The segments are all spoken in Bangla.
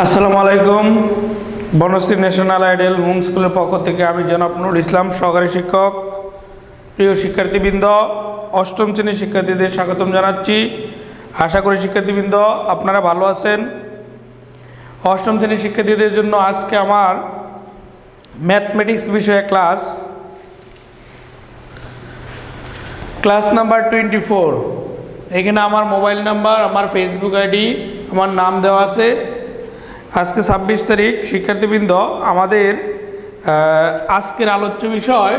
আসসালামু আলাইকুম। বনশ্রী ন্যাশনাল আইডিয়াল হোম স্কুলের পক্ষ থেকে আমি জনাব নুরুল ইসলাম সহকারী শিক্ষক। প্রিয় শিক্ষার্থীবৃন্দ, অষ্টম শ্রেণীর শিক্ষার্থীদের স্বাগতম জানাচ্ছি। আশা করি শিক্ষার্থীবৃন্দ আপনারা ভালো আছেন। অষ্টম শ্রেণীর শিক্ষার্থীদের জন্য আজকে আমার ম্যাথমেটিক্স বিষয়ে ক্লাস নাম্বার 24। এখানে আমার মোবাইল নাম্বার, আমার ফেসবুক আইডি, আমার নাম দেওয়া আছে। আজকে 26 তারিখ। শিক্ষার্থীবৃন্দ, আমাদের আজকের আলোচ্য বিষয়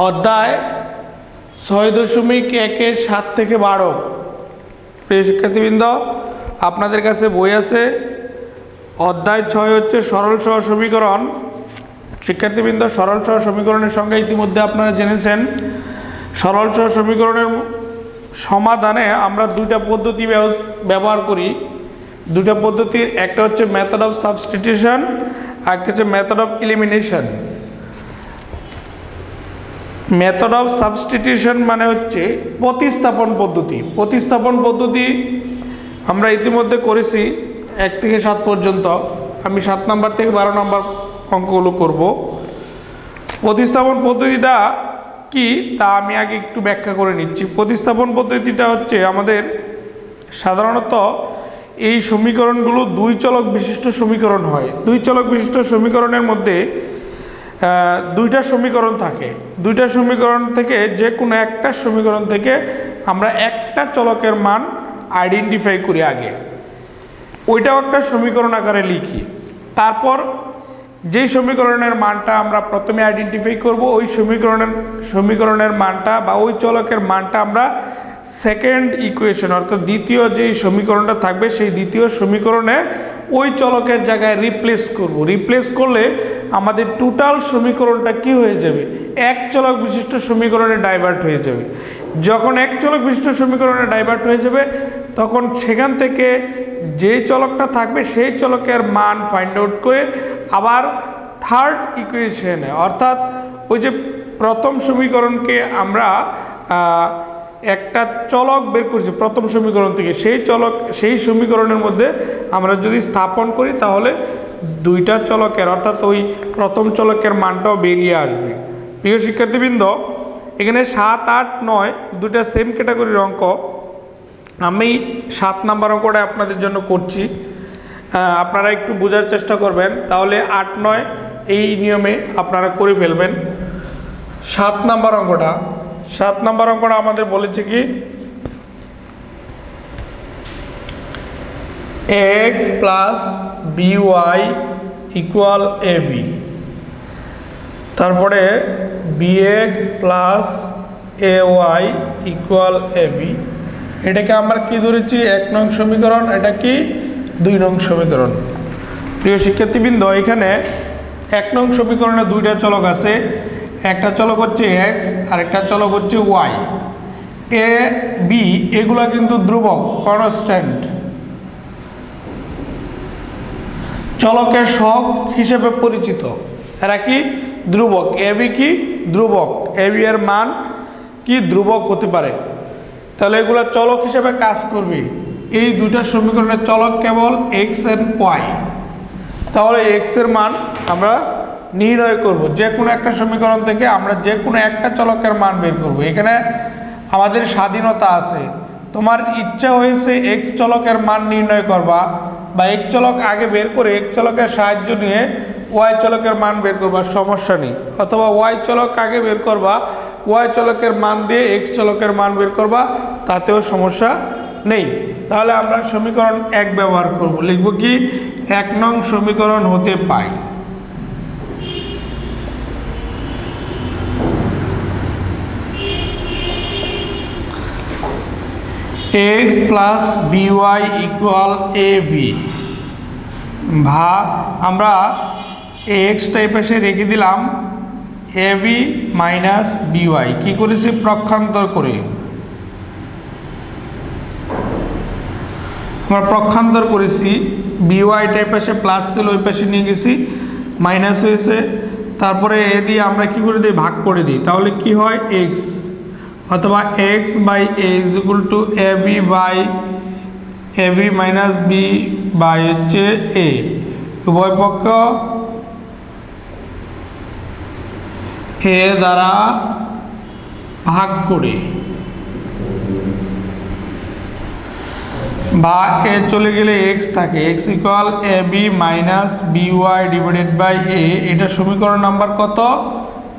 অধ্যায় 6.1 7 থেকে 12। প্রিয় শিক্ষার্থীবৃন্দ, আপনাদের কাছে বই আছে। অধ্যায় 6 হচ্ছে সরল সহ সমীকরণ। শিক্ষার্থীবৃন্দ, সরল সহ সমীকরণের সংজ্ঞা ইতিমধ্যে আপনারা জেনেছেন। সরল সহ সমীকরণের সমাধানে আমরা দুইটা পদ্ধতি ব্যবহার করি। দুইটা পদ্ধতির একটা হচ্ছে মেথড অফ সাবস্টিটিউশন, আর একটা হচ্ছে method of elimination. Method of substitution মানে হচ্ছে প্রতিস্থাপন পদ্ধতি। প্রতিস্থাপন পদ্ধতি আমরা ইতিমধ্যে করেছি 1 থেকে 7 পর্যন্ত। আমি 7 নম্বর থেকে 12 নম্বর অঙ্কগুলো করব। প্রতিস্থাপন পদ্ধতিটা কি তা আমি আগে একটু ব্যাখ্যা করে নিচ্ছি। প্রতিস্থাপন পদ্ধতিটা হচ্ছে আমাদের সাধারণত এই সমীকরণগুলো দুই চলক বিশিষ্ট সমীকরণ হয়। দুই চলক বিশিষ্ট সমীকরণের মধ্যে দুইটা সমীকরণ থাকে। দুইটা সমীকরণ থেকে যে কোনো একটা সমীকরণ থেকে আমরা একটা চলকের মান আইডেন্টিফাই করি আগে, ওইটাও একটা সমীকরণ আকারে লিখি। তারপর যেই সমীকরণের মানটা আমরা প্রথমে আইডেন্টিফাই করব, ওই সমীকরণের মানটা বা ওই চলকের মানটা আমরা সেকেন্ড ইকুয়েশন অর্থাৎ দ্বিতীয় যেই সমীকরণটা থাকবে সেই দ্বিতীয় সমীকরণে ওই চলকের জায়গায় রিপ্লেস করব। রিপ্লেস করলে আমাদের টোটাল সমীকরণটা কি হয়ে যাবে? এক চলক বিশিষ্ট সমীকরণে ডাইভার্ট হয়ে যাবে। যখন এক চলক বিশিষ্ট সমীকরণে ডাইভার্ট হয়ে যাবে তখন সেখান থেকে যে চলকটা থাকবে সেই চলকের মান ফাইন্ড আউট করে আবার থার্ড ইকুয়েশনে অর্থাৎ ওই যে প্রথম সমীকরণকে আমরা একটা চলক বের করছি প্রথম সমীকরণ থেকে, সেই সমীকরণের মধ্যে আমরা যদি স্থাপন করি তাহলে দুইটা চলকের অর্থাৎ ওই প্রথম চলকের মানটাও বেরিয়ে আসবে। প্রিয় শিক্ষার্থীবৃন্দ, এখানে 7, 8, 9 দুইটা সেম ক্যাটাগরির অঙ্ক। আমি 7 নাম্বার অঙ্কটা আপনাদের জন্য করছি, আপনারা একটু বোঝার চেষ্টা করবেন, তাহলে 8, 9 এই নিয়মে আপনারা করে ফেলবেন। 7 নাম্বার অঙ্কটা আমাদের বলেছে কি x plus by equal ab, তারপরে bx plus ay equal ab। এটাকে আমরা কি ধরেছি? 1 নং সমীকরণ। এটা কি 2 নং সমীকরণ। প্রিয় শিক্ষার্থীবৃন্দ, এখানে 1 নং সমীকরণে দুইটা চলক আছে। একটা চলক হচ্ছে x আর একটা চলক হচ্ছে y। a b এগুলা কিন্তু ধ্রুবক, কনস্ট্যান্ট, চলকের সহগ হিসেবে পরিচিত। এরা কি ধ্রুবক। a b কি ধ্রুবক, a b এর মান কি ধ্রুবক হতে পারে। তাহলে এগুলা চলক হিসেবে কাজ করবে। এই দুইটা সমীকরণের চলক কেবল x and y। তাহলে x এর মান আমরা নির্ণয় করব। যে কোনো একটা সমীকরণ থেকে আমরা যে কোনো একটা চলকের মান বের করব। এখানে আমাদের স্বাধীনতা আছে। তোমার ইচ্ছা হয়েছে x চলকের মান নির্ণয় করবা বা x চলক আগে বের করে x চলকের সাহায্য নিয়ে y চলকের মান বের করবা, সমস্যা নেই। অথবা y চলক আগে বের করবা, y চলকের মান দিয়ে x চলকের মান বের করবা, তাতেও সমস্যা নেই। তাহলে আমরা সমীকরণ 1 ব্যবহার করব। লিখব কি 1 নং সমীকরণ হতে পাই x plus by equal ab। আমরা x টাইপ এসে রেখে দিলাম ab মাইনাস by। কি করেছি? প্রক্ষান্তর করে আমরা প্রক্ষান্তর করেছি। by টাইপ এসে প্লাস ছিল, ওই পাশে নিয়ে গেছি, মাইনাস হয়েছে। তারপরে এ দিয়ে আমরা কি করে দিই? ভাগ করে দিই। তাহলে কি হয়? x অথবা x by a is equal to ab by ab minus b by হচ্ছে এ, উভয় পক্ষ এ দ্বারা ভাগ করে বা এ চলে গেলে এক্স থাকে, x equal a b minus b y divided by a. এটা সমীকরণ নাম্বার কত?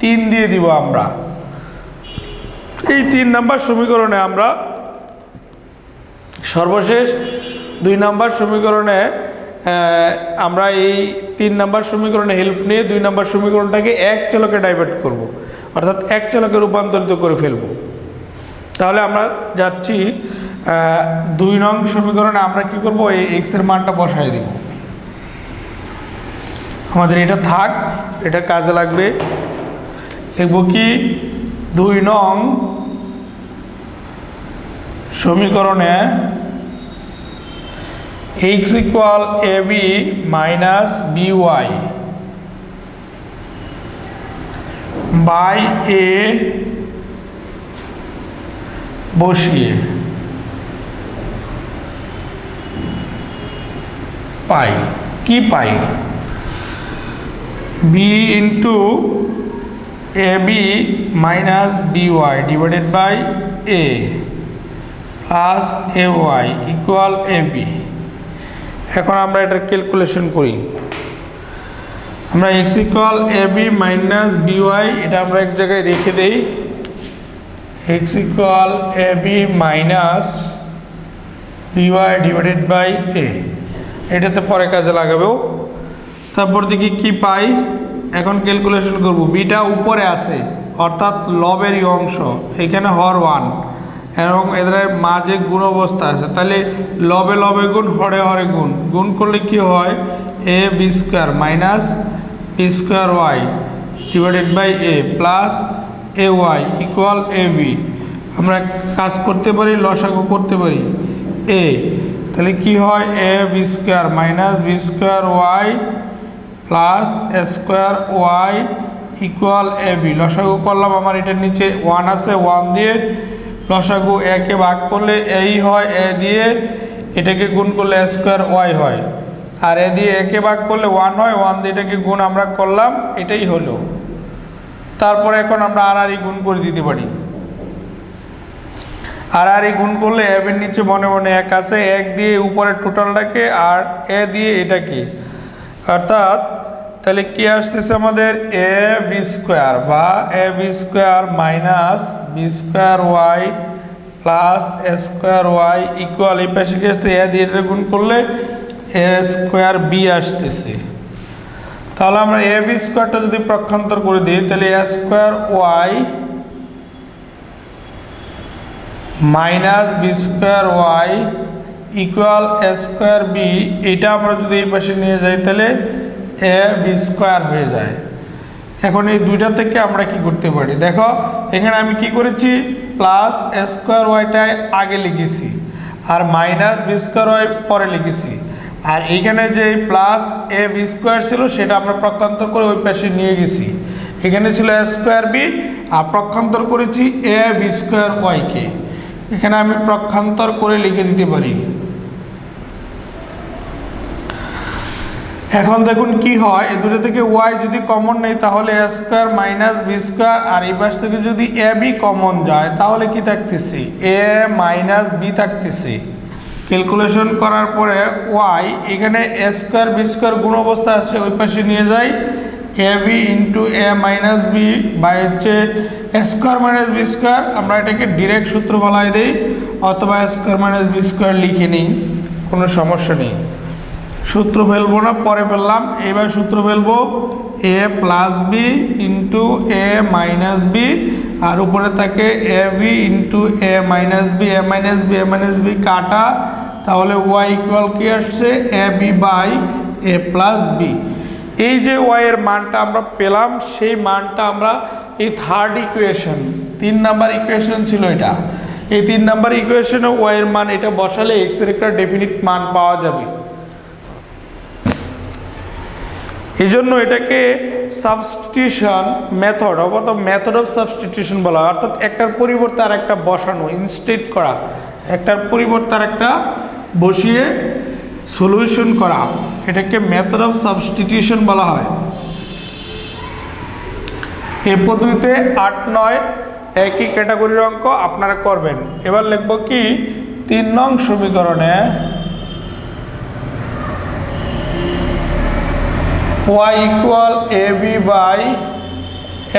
3 দিয়ে দিব আমরা। এই 3 নাম্বার সমীকরণে আমরা সর্বশেষ 2 নাম্বার সমীকরণে আমরা এই 3 নাম্বার সমীকরণে হেল্প নিয়ে 2 নাম্বার সমীকরণটাকে এক চলকে ডাইভার্ট করব, অর্থাৎ এক চলকে রূপান্তরিত করে ফেলব। তাহলে আমরা যাচ্ছি 2 নং সমীকরণে আমরা কি করব, এই এক্স এর মানটা বসাই দেব। আমাদের এটা থাক, এটা কাজে লাগবে। লিখব কি 2 নং সমীকরণে x equal a b minus b y by a বসিয়ে পাই কি পাই, b into a b minus b y divided by a plus a y equal a b. এখন আমরা এটার ক্যালকুলেশন করি। আমরা x equal a b minus b y এটা আমরা এক জায়গায় রেখে দেই, x equal a b minus b y divided by a, এটাতে পরে কাজে লাগাবেও। তারপর দেখি কি পাই, এখন ক্যালকুলেশন করব। বিটা উপরে আছে অর্থাৎ লবেরই অংশ, এখানে হর 1 এবং এদের মাঝে গুণ অবস্থা আছে, তাহলে লবে লবে গুণ, হরে হরে গুণ, গুণ করলে কি হয়, a b square minus b square y divided by a plus a y equal a b. আমরা কাজ করতে পারি, লসাগু করতে পারি এ, তাহলে কি হয়, a b square minus b square y plus a square y equal a b. লসাগু করলাম, আমার এটার নিচে 1 আছে, 1 দিয়ে লসাগু একে ভাগ করলে এই হয়, এ দিয়ে এটাকে গুণ করলে এ স্কোয়ার ওয়াই হয়, আর এ দিয়ে একে ভাগ করলে 1 হয়, 1 দিয়ে এটাকে গুণ আমরা করলাম, এটাই হলো। তারপরে এখন আমরা আর গুণ করে দিতে পারি, আর গুণ করলে এ এর নিচে মনে মনে 1 আছে, 1 দিয়ে উপরে টোটালটাকে আর এ দিয়ে এটাকে, অর্থাৎ তাহলে কি আসতেছে আমাদের এ বি স্কোয়ার বা a b square minus b square y plus a square y equal, এই পাশে কি আসছে, এ দিয়ে গুণ করলে এ স্কোয়ার বি আসতেছে। তাহলে আমরা এ বি স্কোয়ারটা যদি পক্ষান্তর করে দিই, তাহলে a square y minus b square y equal a square b, এটা আমরা যদি এই পাশে নিয়ে যাই তাহলে এ বি স্কোয়ার হয়ে যায়। এখন এই দুইটা থেকে আমরা কি করতে পারি, দেখো এখানে আমি কি করেছি, প্লাস এ স্কোয়ার ওয়াইটাই আগে লিখেছি আর মাইনাস বি স্কোয়ার ওয়াই পরে লিখেছি, আর এইখানে যে প্লাস এ বি স্কোয়ার ছিল সেটা আমরা পক্ষান্তর করে ওই পাশে নিয়ে গেছি। এখানে ছিল এ স্কোয়ার বি আর পক্ষান্তর করেছি এ বি স্কোয়ার ওয়াইকে, এখানে আমি পক্ষান্তর করে লিখে দিতে পারি। এখন দেখুন কি হয়, এই দুটো থেকে ওয়াই যদি কমন নেই তাহলে a square minus b square, আর এই পাশ থেকে যদি এ বি কমন যায় তাহলে কি থাকতেছে, এ মাইনাস বি থাকতেছে। ক্যালকুলেশন করার পরে ওয়াই এখানে এ স্কোয়ার বি স্কোয়ার গুণ অবস্থা আছে, ওই পাশে নিয়ে যাই, a b into a minus b by হচ্ছে a square minus b square, আমরা এটাকে ডিরেক্ট সূত্র বলাই দিই অথবা a square minus b square লিখে নিই, কোনো সমস্যা নেই। সূত্র ফেলবো না, পরে ফেললাম। এবার সূত্র ফেলবো a plus b into a minus b, আর উপরে থাকে a b into a minus b, a minus b a minus b কাটা, তাহলে ওয়াই ইকুয়াল কি আসছে, a b by a plus b. এই যে ওয়াই এর মানটা আমরা পেলাম, সেই মানটা আমরা এই থার্ড ইকুয়েশন, 3 নাম্বার ইকুয়েশন ছিল এটা, এই 3 নাম্বার ইকুয়েশনে ওয়াই এর মান এটা বসালে এক্স এর একটা ডেফিনিট মান পাওয়া যাবে। এই জন্য এটাকে সাবস্টিটিউশন মেথড অথবা মেথড অফ সাবস্টিটিউশন বলা হয়, অর্থাৎ একটার পরিবর্তে আর একটা বসানো, ইনস্টেড করা, একটার পরিবর্তে আর একটা বসিয়ে সলিউশন করা, এটাকে মেথড অফ সাবস্টিটিউশন বলা হয়। এই পদ্ধতিতে 8, 9 একই ক্যাটাগরির অঙ্ক আপনারা করবেন। এবার লিখব কি 3 নং সমীকরণে y equal ab by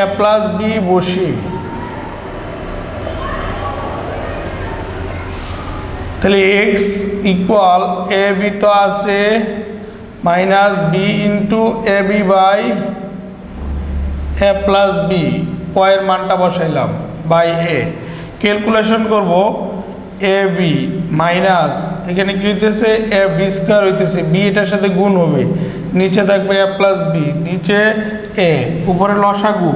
a plus b বসি, তাহলে x ইকুয়াল ab তো আছে minus b into ab by a plus b, y এর মানটা বসাইলাম বাই a। ক্যালকুলেশন করব ab মাইনাস এখানে কি হইতেছে a b স্কয়ার হইতেছে, b এটার সাথে গুণ হবে, নিচে থাকবে a প্লাস b, নিচে a, উপরে লসাগু,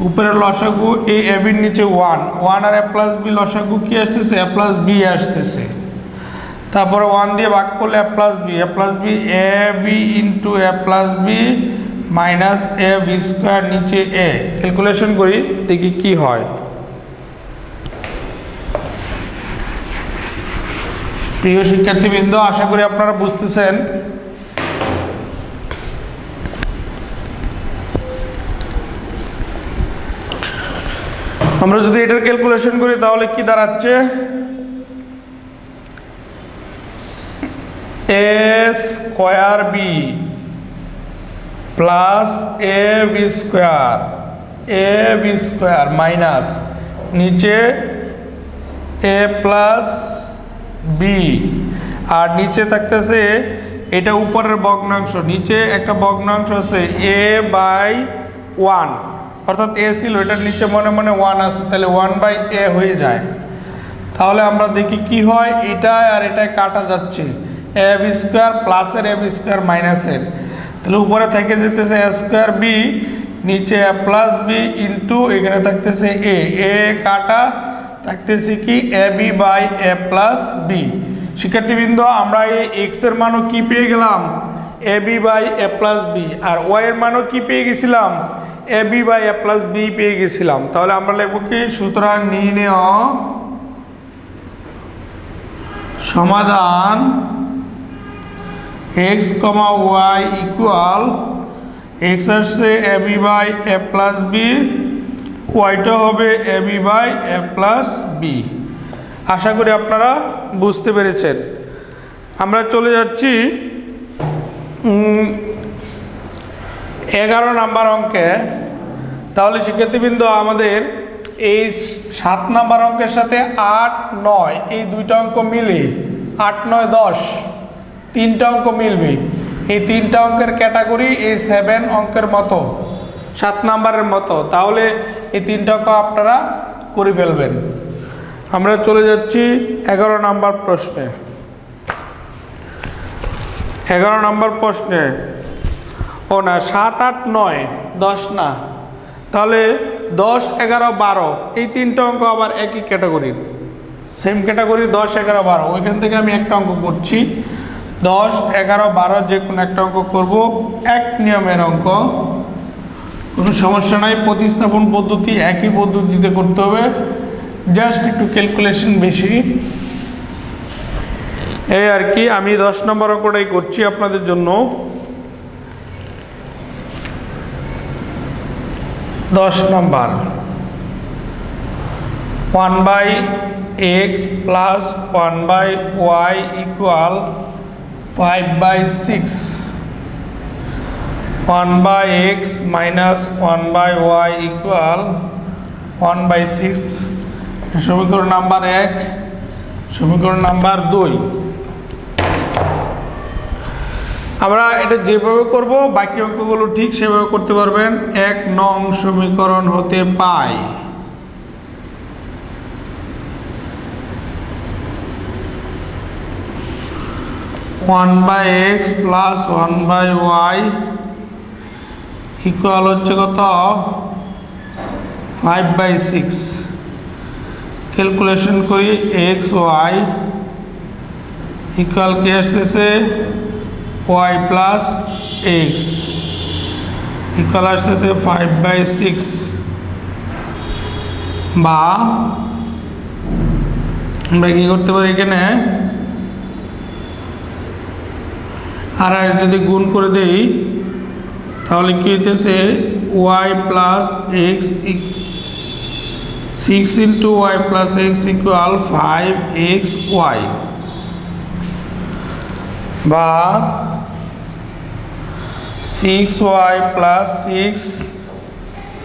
উপরে লসাগু এই a b এর নিচে 1 আর a প্লাস b লসাগু কি আসতেছে a প্লাস b আসতেছে, তারপরে 1 দিয়ে ভাগ করলে a plus b ab into a plus b minus a b square নিচে a। ক্যালকুলেশন করি দেখি কি হয়। প্রিয় শিক্ষার্থীবৃন্দ, আশা করি আপনারা বুঝতেছেন। আমরা যদি এটার ক্যালকুলেশন করি তাহলে কি দাঁড়াচ্ছে a square b plus a b square minus নিচে a প্লাস b, আর নিচে থাকতেছে এটা উপরের ভগ্নাংশ, নিচে একটা ভগ্নাংশ আছে a বাই 1, অর্থাৎ a ছিল এটার নিচে মনে মনে 1 আছে, তাহলে 1 বাই a হয়ে যায়। তাহলে আমরা দেখি কি হয়, এটা আর এটা কাটা যাচ্ছে, a b স্কয়ার প্লাসের a b স্কয়ার মাইনাসের, তাহলে উপরে থেকে যেতেছে a স্কয়ার b, নিচে a প্লাস b ইন্টু এখানে থাকতেছে a কাটা থাকতেছে কি ab by a plus b। শিক্ষার্থীবৃন্দ, আমরা এই x এর মানও কি পেয়ে গেলাম ab by a plus b, আর y এর মানও কি পেয়ে গেছিলাম ab by a plus b পেয়ে গেছিলাম। তাহলে আমরা লিখব কি সুতরাং নির্ণেয় সমাধান x, y ইকুয়াল x আসছে ab by a plus b, ওয়াইটা হবে ab by a plus b। আশা করি আপনারা বুঝতে পেরেছেন। আমরা চলে যাচ্ছি 11 নাম্বার অঙ্কে। তাহলে শিক্ষার্থীবৃন্দ, আমাদের এই 7 নাম্বার অঙ্কের সাথে 8, 9 এই দুইটা অঙ্ক মিলে 8, 9, 10 তিনটা অঙ্ক মিলবে। এই তিনটা অঙ্কের ক্যাটাগরি এই 7 অঙ্কের মতো, 7 নাম্বারের মতো। তাহলে এই তিনটা অঙ্ক আপনারা করে ফেলবেন। আমরা চলে যাচ্ছি 11 নাম্বার প্রশ্নে। 11 নাম্বার প্রশ্নে ও না 7, 8, 9, 10 না, তাহলে 10, 11, 12 এই তিনটা অঙ্ক আবার একই ক্যাটাগরির, সেম ক্যাটাগরি 10, 11, 12। ওইখান থেকে আমি একটা অঙ্ক করছি, 10, 11, 12 যে কোনো একটা অঙ্ক করব, এক নিয়মের অঙ্ক, কোনো সমস্যা নাই। প্রতিস্থাপন পদ্ধতি একই পদ্ধতিতে করতে হবে, জাস্ট একটু ক্যালকুলেশন বেশি, এই আর কি। আমি 10 নম্বর অঙ্কটাই করছি আপনাদের জন্য। 10 number 1 by x plus 1 by y equal 5 by 6, 1 by x minus 1 by y equal 1 by 6। সমীকরণ নাম্বার 1। সমীকরণ নাম্বার 2, আমরা এটা যেভাবে করব বাকি অঙ্কগুলো ঠিক সেভাবে করতে পারবেন। 1 নং সমীকরণ হতে পাই one by x plus 1 by y equal হচ্ছে কত 5 বাই 6। ক্যালকুলেশন করি এক্স ওয়াই ইকুয়াল কি আসতেছে y প্লাস এক্স ইকুয়াল আসতেছে 5 বাই 6, বা আমরা কি করতে পারি এখানে আর যদি গুণ করে দেই তাহলে কি হইতেছে y plus x 6 into y plus x equal 5xy বা 6y plus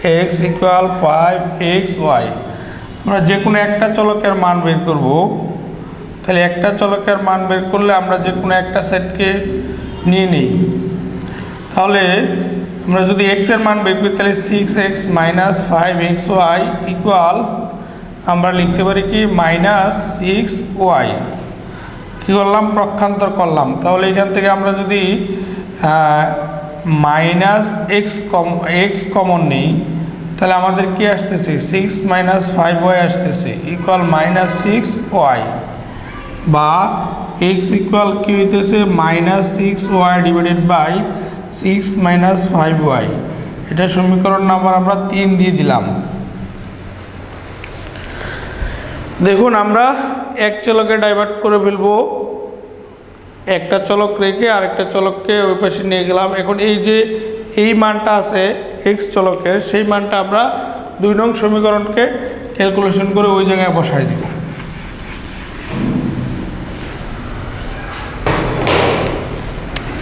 6x equal 5xy। আমরা যে কোনো একটা চলকের মান বের করব। তাহলে একটা চলকের মান বের করলে আমরা যে কোনো একটা সেটকে নিয়ে নিই। তাহলে আমরা যদি x এর মান বের করি তাহলে 6x মাইনাস 5xy ইকুয়াল আমরা লিখতে পারি কি -6y। কী করলাম? পক্ষান্তর করলাম। তাহলে এখান থেকে আমরা যদি -x কমন নিই তাহলে আমাদের কি আসতেছে 6 মাইনাস 5y আসতেছে ইকুয়াল -6y বা x ইকুয়াল কি হইতেছে -6y divided by 6 minus 5y। এটা সমীকরণ নাম্বার আমরা 3 দিয়ে দিলাম। দেখুন আমরা এক চলকে ডাইভার্ট করে ফেলবো, একটা চলক রেখে আরেকটা চলককে ওই পাশে নিয়ে গেলাম। এখন এই যে এই মানটা আছে x চলকের, সেই মানটা আমরা 2 নং সমীকরণকে ক্যালকুলেশন করে ওই জায়গায় বসাই দিব।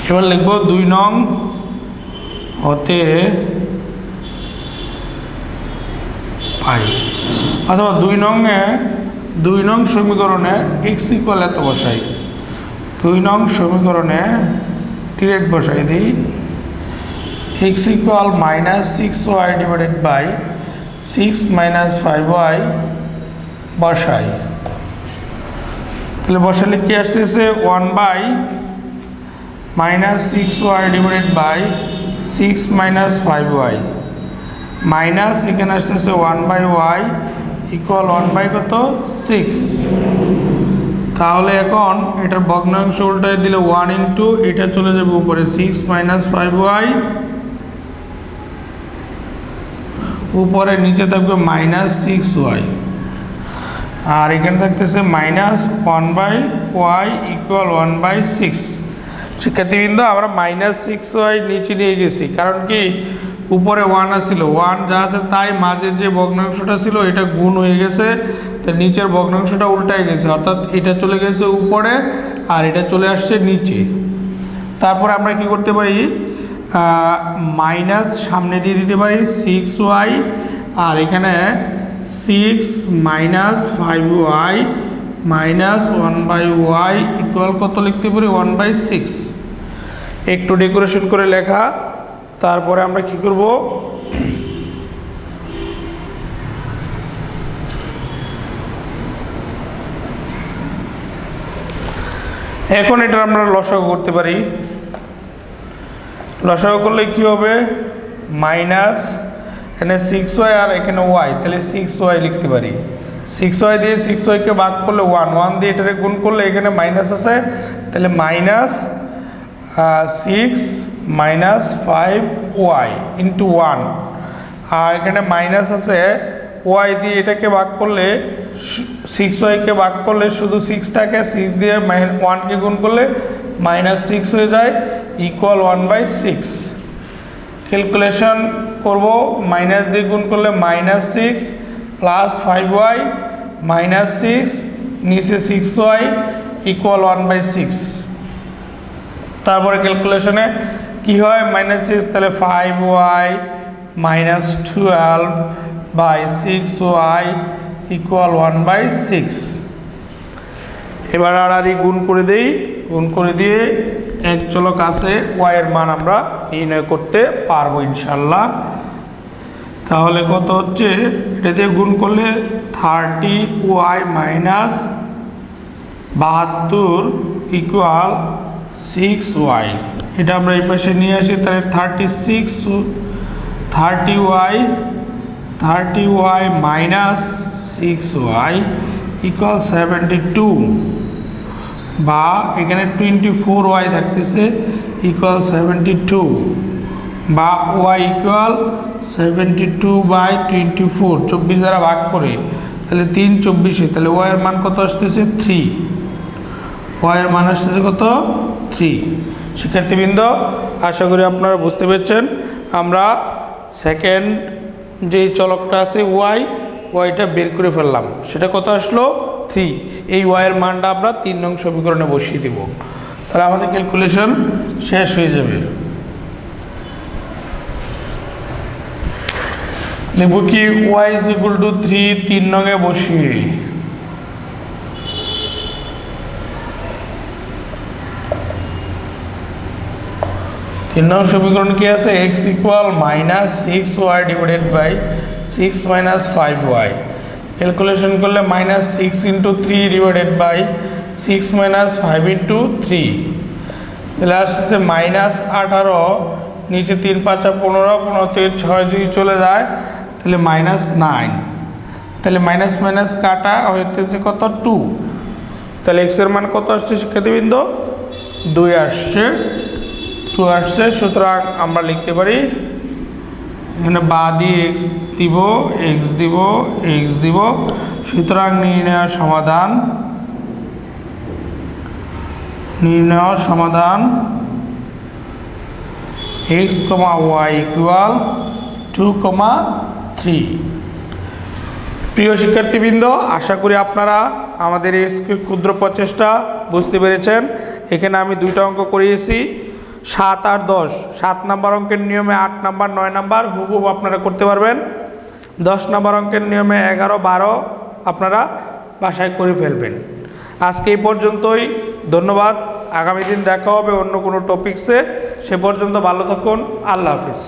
এবার লিখব 2 নং হতে পাই, অথবা 2 নং সমীকরণে x ইকুয়াল এত বসাই। 2 নং সমীকরণে ডিরেক্ট বসাই দিই x equal -6y divided by 6 minus 5y বসাই। তাহলে বসালে কি আসতেছে 1 by -6y divided by 6 minus 5y minus এখানে আসতেছে 1 বাই y ইকুয়াল 1 বাই কত 6। তাহলে এখন এটার ভগ্নাংশ উল্টায় দিলে 1 ইন্টু এটা চলে যাবে উপরে 6 মাইনাস 5y, উপরে নিচে থাকবে -6y, আর এখানে থাকতেছে -1 বাই y ইকুয়াল 1 বাই 6। শিক্ষার্থীবৃন্দ আমরা -6y নিচে নিয়ে গেছি, কারণ কি উপরে 1 আসছিল, 1 যা আছে তাই মাঝে যে ভগ্নাংশটা ছিল এটা গুণ হয়ে গেছে, তো নিচের ভগ্নাংশটা উল্টায় গেছে, অর্থাৎ এটা চলে গেছে উপরে আর এটা চলে আসছে নিচে। তারপর আমরা কি করতে পারি, মাইনাস সামনে দিয়ে দিতে পারি 6y, আর এখানে 6 minus 5y minus 1 by y equal কত লিখতে পারি 1 বাই 6। একটু ডেকোরেশন করে লেখা। তারপরে আমরা কি করব, এখন এটা আমরা লসাগু করতে পারি। লসাগু করলে কি হবে, মাইনাস এখানে 6y আর এখানে y, তাহলে 6y লিখতে পারি। 6y দিয়ে 6y-কে ভাগ করলে 1 দিয়ে এটাকে গুণ করলে এখানে মাইনাস আছে, তাহলে -6 মাইনাস 5y ইন্টু 1, আর এখানে মাইনাস আছে y দিয়ে এটাকে ভাগ করলে 6y-কে ভাগ করলে শুধু 6টাকে 6 দিয়ে 1-কে গুণ করলে -6 হয়ে যায় ইকুয়াল 1 বাই 6। ক্যালকুলেশন করব, মাইনাস দিয়ে গুণ করলে -6 প্লাস 5y -6 নিচে 6y ইকুয়াল 1 বাই 6। তারপরে ক্যালকুলেশনে কি হয়, -6 তাহলে 5y minus 12 by 6y equal 1 by 6। এবার আর গুণ করে দেই, গুণ করে দিয়ে এক চলক আছে y এর মান আমরা নির্ণয় করতে পারবো ইনশাল্লাহ। তাহলে কত হচ্ছে, এটা দিয়ে গুণ করলে 30y মাইনাস 72 ইকুয়াল 6y। এটা আমরা এই পাশে নিয়ে আসি, তাহলে 30y মাইনাস 6y ইকুয়াল 72, বা এখানে 24y থাকতেছে ইকুয়াল 72, বা y ইকুয়াল 72 বাই 24, 24 দ্বারা ভাগ করে তাহলে 3 24, তাহলে y এর মান কত আসতেছে 3, y এর মান আসতেছে কত 3। শিক্ষার্থীবৃন্দ, আশা করি আপনারা বুঝতে পেরেছেন। আমরা সেকেন্ড যে চলকটা আছে ওয়াইটা বের করে ফেললাম, সেটা কত আসলো 3। এই ওয়াইয়ের মানটা আমরা 3 নং সমীকরণে বসিয়ে দিব, তাহলে আমাদের ক্যালকুলেশন শেষ হয়ে যাবে। লিখব কি y = 3 3 নঙে বসিয়ে, তিন নং সমীকরণ কি আছে x -6y / 6 - 5y। ক্যালকুলেশন করলে -6 × 3 / 6 - 5 × 3, তাহলে আসছে -18, নিচে 3 × 5 = 15, 15 থেকে 6 যদি চলে যায় তাহলে -9, তাহলে মাইনাস মাইনাস কাটা হইতেছে কত 2, তাহলে x এর মান কত আসছে শিক্ষার্থীবৃন্দ 2 আসছে, 2 আসছে। সুতরাং আমরা লিখতে পারি এখানে বাদি x দিব, x দিব। সুতরাং নির্ণয় সমাধান x, y = 2, 3। প্রিয় শিক্ষার্থীবৃন্দ, আশা করি আপনারা আমাদের এই ক্ষুদ্র প্রচেষ্টা বুঝতে পেরেছেন। এখানে আমি 2টা অঙ্ক করিয়েছি, 7 আর 10। 7 নাম্বার অঙ্কের নিয়মে 8 নাম্বার 9 নাম্বার হুবহু আপনারা করতে পারবেন। 10 নাম্বার অঙ্কের নিয়মে 11 12 আপনারা বাসায় করে ফেলবেন। আজকে এই পর্যন্তই, ধন্যবাদ। আগামী দিন দেখা হবে অন্য কোনো টপিকসে। সে পর্যন্ত ভালো থাকুন, আল্লাহ হাফিজ।